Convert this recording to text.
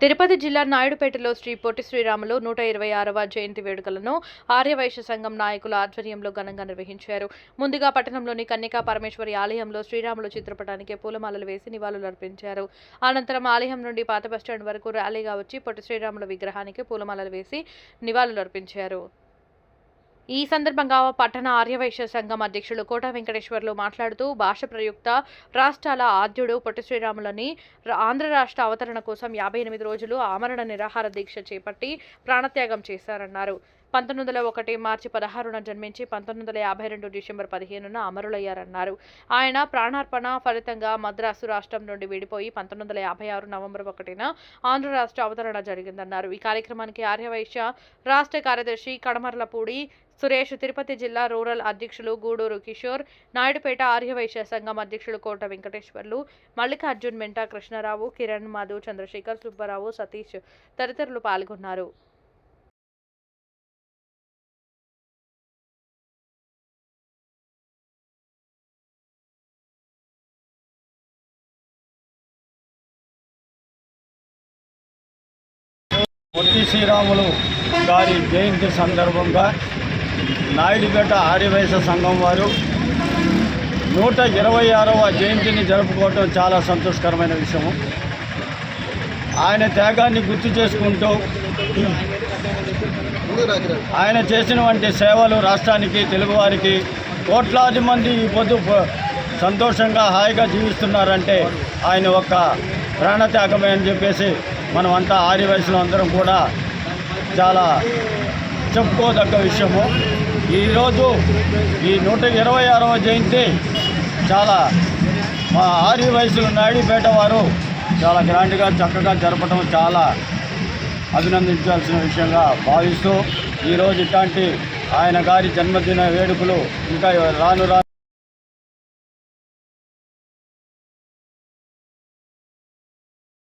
తిరుపతి జిల్లా నాయుడుపేటలో శ్రీ పొట్టి శ్రీరాములు 126వ జయంతి వేడుకలను ఆర్యవైశ్య సంఘం నాయకుల ఆధ్వర్యంలో ఘనంగా నిర్వహించారు. ముందుగా పట్టణంలోని కన్యకా పరమేశ్వరి ఆలయంలో శ్రీరాములు చిత్రపటానికి పూలమాలలు వేసి నివాళులర్పించారు. అనంతరం ఆలయం నుండి పాత బస్టాండ్ వరకు ర్యాలీగా వచ్చి పొట్టి శ్రీరాములు విగ్రహానికి పూలమాలలు వేసి నివాళులర్పించారు. ఈ సందర్భంగా పట్టణ ఆర్యవైశ్య సంఘం అధ్యక్షులు కోట వెంకటేశ్వర్లు మాట్లాడుతూ భాష ప్రయుక్త రాష్ట్రాల ఆద్యుడు పొట్టి శ్రీరాములని ఆంధ్ర రాష్ట్ర అవతరణ కోసం 58 రోజులు ఆమరణ నిరాహార దీక్ష చేపట్టి ప్రాణత్యాగం చేశారన్నారు. 1901 మార్చి 16న జన్మించి 1952 డిసెంబర్ 15న అమరులయ్యారన్నారు. ఆయన ప్రాణార్పణ ఫలితంగా మద్రాసు రాష్ట్రం నుండి విడిపోయి 1956 నవంబర్ 1న ఆంధ్ర రాష్ట్ర అవతరణ జరిగిందన్నారు. ఈ కార్యక్రమానికి ఆర్యవైశ్య రాష్ట్ర కార్యదర్శి కడమర్లపూడి సురేష్, తిరుపతి జిల్లా రూరల్ అధ్యక్షులు గూడూరు కిషోర్, నాయుడుపేట ఆర్యవైశ్య సంఘం అధ్యక్షులు కోట వెంకటేశ్వర్లు, మల్లికార్జున్, మెంటా కృష్ణారావు, కిరణ్, మధు, చంద్రశేఖర్, సుబ్బారావు, సతీష్ తదితరులు పాల్గొన్నారు. పొట్టి శ్రీరాములు గారి జయంతి సందర్భంగా నాయుడుపేట ఆర్యవైశ్య సంఘం వారు 126వ జయంతిని జరుపుకోవటం చాలా సంతోషకరమైన విషయము. ఆయన త్యాగాన్ని గుర్తు చేసుకుంటూ ఆయన చేసినటువంటి సేవలు రాష్ట్రానికి, తెలుగువారికి కోట్లాది మంది ఈ పొద్దు సంతోషంగా హాయిగా జీవిస్తున్నారంటే ఆయన ఒక్క ప్రాణత్యాగమే అని చెప్పేసి మనమంతా ఆర్యవైశ్యులు అందరం కూడా చాలా చెప్పుకోదగ్గ విషయము. ఈరోజు ఈ 126వ జయంతి చాలా మా ఆర్యవైశ్యులు నాయుడుపేట వారు చాలా గ్రాండ్గా చక్కగా జరపడం చాలా అభినందించాల్సిన విషయంగా భావిస్తూ ఈరోజు ఇట్లాంటి ఆయన గారి జన్మదిన వేడుకలు ఇంకా రాను